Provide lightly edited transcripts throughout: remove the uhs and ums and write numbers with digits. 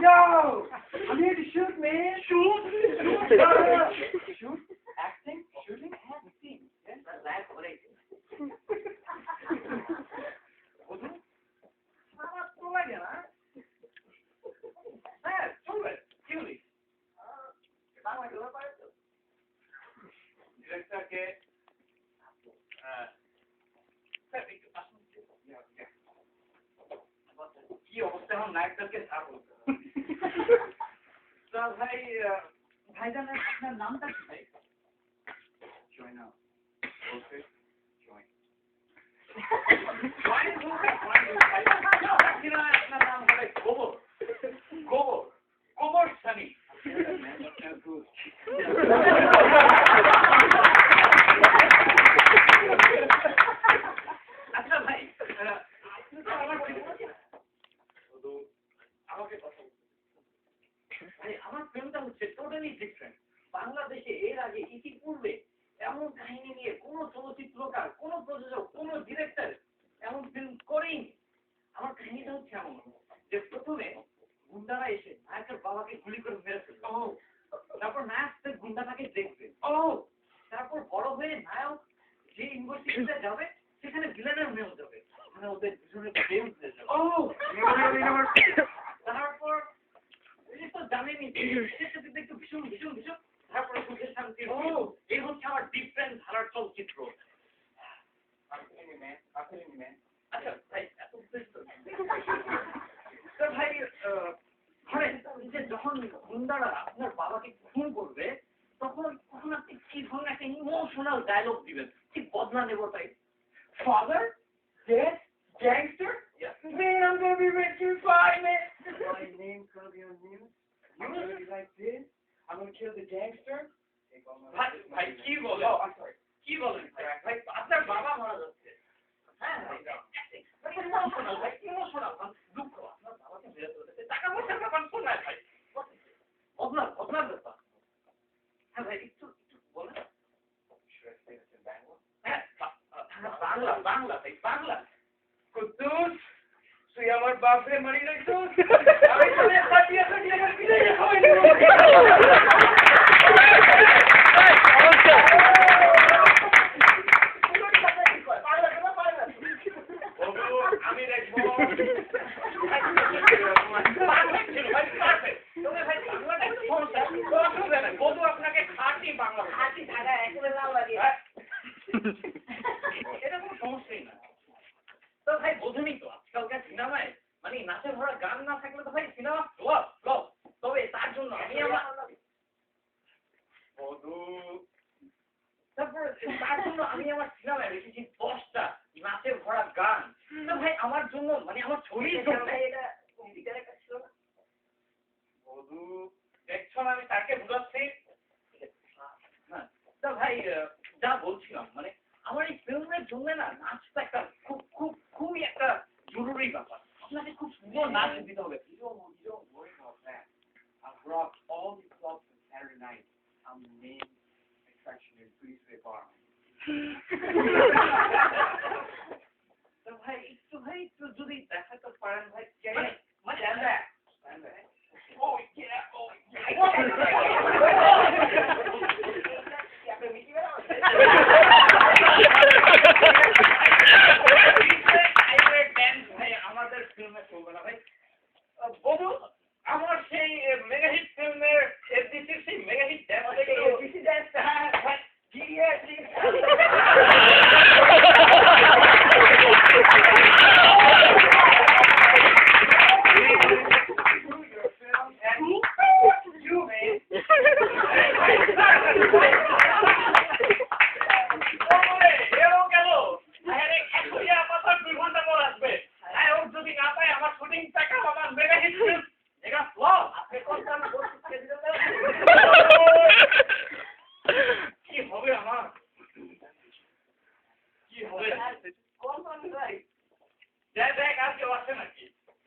Yo! I'm here to shoot, man. Shoot? Shoot? Acting? Shooting? Acting. That's what I do. কি অবস্থা এখন নায়কদেরকে ছাড়বো তা ভাই ভাইজান আপনার নামটা কি ভাই জয়না ওকে জয় আপনার নাম হবে গোবর গোবর গোবর সানি আচ্ছা ভাই আমার ফিল্মটা হচ্ছে টোটালি ডিফারেন্ট বাংলাদেশে এর আগে ইতিপূর্বে এমন কাহিনী নিয়ে কোনো চলচ্চিত্রকার কোনো প্রযোজক কোনো ডিরেক্টর এমন ফিল্ম করেনি আমার কাহিনীটা হচ্ছে এমন যে প্রথমে গুন্ডারা এসে নায়কের বাবাকে গুলি করে মেরে ফেলবে তারপর নায়ক সেই গুন্ডাটাকে দেখবে তারপর বড় হয়ে নায়ক যে ইউনিভার্সিটিতে যাবে সেখানে ভিলেনের মেয়েও যাবে মানে ওদের দুজনের প্রেম হয়ে যাবে তারপর জানেনি একটু ভীষণ ভীষণ ভীষণ তারপরে সুখের শান্তি এই হচ্ছে আমার ডিফারেন্ট ধারার চলচ্চিত্র আচ্ছা ভাই এত ভাই ধরেন যে যখন গুন্ডারা আপনার বাবাকে খুন করবে তখন আপনি কি ধরনের একটা ইমোশনাল ডায়লগ দিবেন ঠিক বদলা নেব তাই father dad gangster Man, I'm gonna be rich in 5 minutes. My name's gonna be on news. I'm gonna be like this. I'm gonna kill the gangster. ভাই কি বলে? Oh, I'm sorry. কি বলেন ভাই? আপনার বাবা মারা যাচ্ছে। হ্যাঁ ভাই। ইমোশনাল ভাই, ইমোশনাল দুঃখ আপনার বাবাকে মেরে ফেলতে। টাকা পয়সার ব্যাপার কোন না ভাই? বদলার ব্যাপার। হ্যাঁ ভাই একটু বলেন। হ্যাঁ বাংলা ভাই বাংলা। কুদ্দুস তুই আমার বাপরে মারি নাই তো আমি তোরে কাটিয়ে বিদায় খাওয়াই দেব আমি দেখবো বধু আপনাকে খাঁটি বাংলা খাঁটি ঢাকা একেবারে লাল লাগিয়ে এটা কোনো সমস্যাই না তো ভাই বোঝেনি তো আজকালকার সিনেমায় মানে নাচে ভরা গান না থাকলে তো ভাই সিনেমা ফ্লপ তবে তার জন্য আমি আমার তারপর তার জন্য আমি আমার সিনেমায় রেখেছি 10টা নাচে ভরা গান তো ভাই আমার জন্য মানে আমার ছবির জন্য এটা কম্পিউটারের কাজ ছিল না বধু দেখছো না আমি তাকে বুঝাচ্ছি হ্যাঁ তো ভাই যা বলছিলাম মানে আমার এই ফিল্মের জন্য না নাচটা একটা খুবই একটা জরুরি ব্যাপার আপনাকে খুব সুন্দর নাচ দিতে হবে You don't worry about that. I've rocked all the clubs on Saturday night. I'm the main attraction in Breezeway Bar. তো ভাই একটু যদি দেখাতে পারেন ভাই মানে stand back. Oh yeah. আমাদের ফিল্মে চলবে না ভাই বধু আমার সেই মেগা হিট ফিল্মের এফডিসি সেই মেগা হিট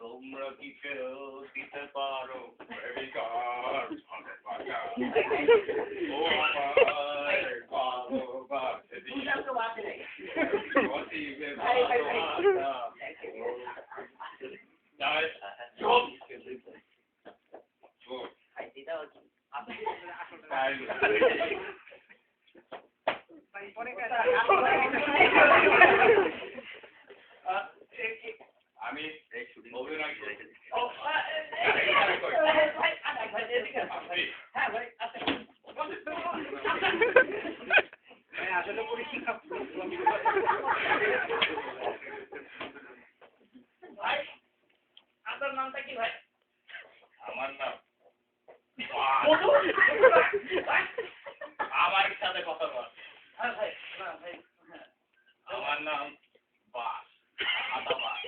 তোমরা কি কেউ দিতে পারো ও আমার দেওয়া কি আপনি আমি অভিনয় করেছি। হ্যাঁ ভাই আসলে পরীক্ষা ভাই আপনার নামটা কি ভাই? আমার নাম আমার সাথে কথা বল। হ্যাঁ ভাই ভাই আমার নাম বাস আদাবাস।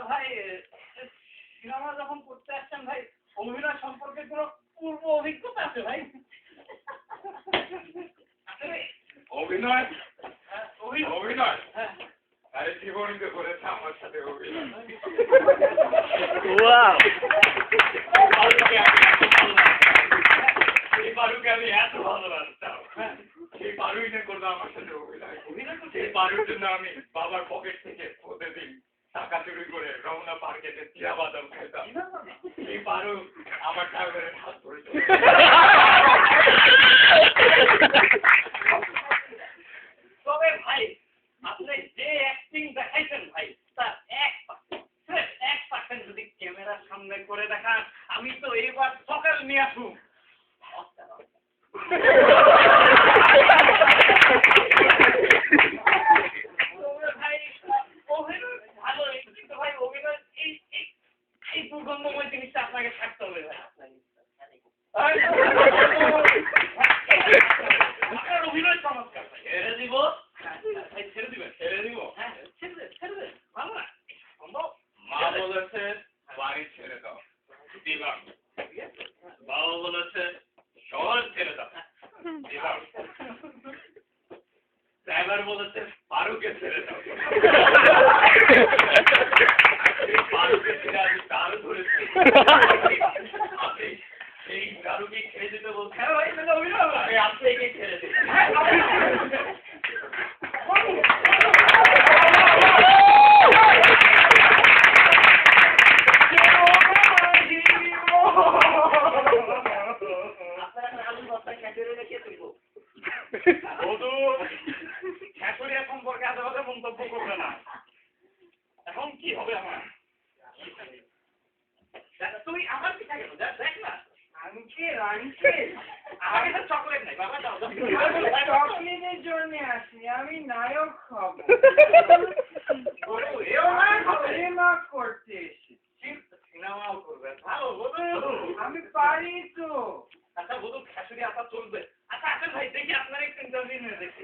ভাই সিনেমা যখন করতে আসছেন ভাই অভিনয় সম্পর্কে কোনো পূর্ব অভিজ্ঞতা আছে ভাই? অভিনয় অভিনয় হ্যাঁ আরে জীবনকে করেছে আমার সাথে অভিনয়। এই বারুকে আমি এত ভালোবাসতাম, সেই বারুই না করলো আমার সাথে অভিনয়। সেই বারুর জন্য আমি বাবার পকেট থেকে প্রতিদিন টাকা চুরি করে রমনা মার্কেটে চিরা বাদাম খেতাম। এই বারু আমার ড্রাইভারের হাত ধরে তবে ভাই আপনি যে অ্যাক্টিং দেখাইছেন ভাই তার 1% যদি ক্যামেরার সামনে করে দেখান আমি তো এবার সকাল নিয়ে আসুন। ভাই অভিনয় ভালো কিন্তু ভাই অভিনয় এই দুর্গন্ধময় জিনিসটা আপনাকে থাকতে হবে ভাই। আপনার অভিনয় চমৎকার ভাই। ছেড়ে দিব ভাই ছেড়ে দিবেন? ছেড়ে দিব। হ্যাঁ ছেড়ে দেন ভালো না সম্ভব। মা বলেছে বাড়ি ছেড়ে দাও, দিলাম। বাবা বলেছে শহর ছেড়ে দাও, দিলাম। ড্রাইভার বলেছে বারুকে ছেড়ে দাও, বারুকে ছেড়ে আমি দারু ধরেছি। আপনি সেই দারুকে ছেড়ে দিতে বলছেন? হ্যাঁ ভাই তাহলে অভিনয় হবে। আমি আপনাকে ছেড়ে দিই। শাশুড়ির সম্পর্কে আজে বাজে মন্তব্য করবে না। এখন কি হবে আমার? তুই আমার পিঠা গেল দেখ না আমার কাছে চকলেট নাই বাবা দাও চকলেটের জন্য আসি আমি নায়ক হব সিনেমা করতে এসেছি সিনেমাও করবে ভালো বধু আমি পারি তো আচ্ছা বধু শাশুড়ি আপা চলবে আচ্ছা আসেন ভাই দেখি আপনার একটু ইন্টারভিউ নিয়ে দেখি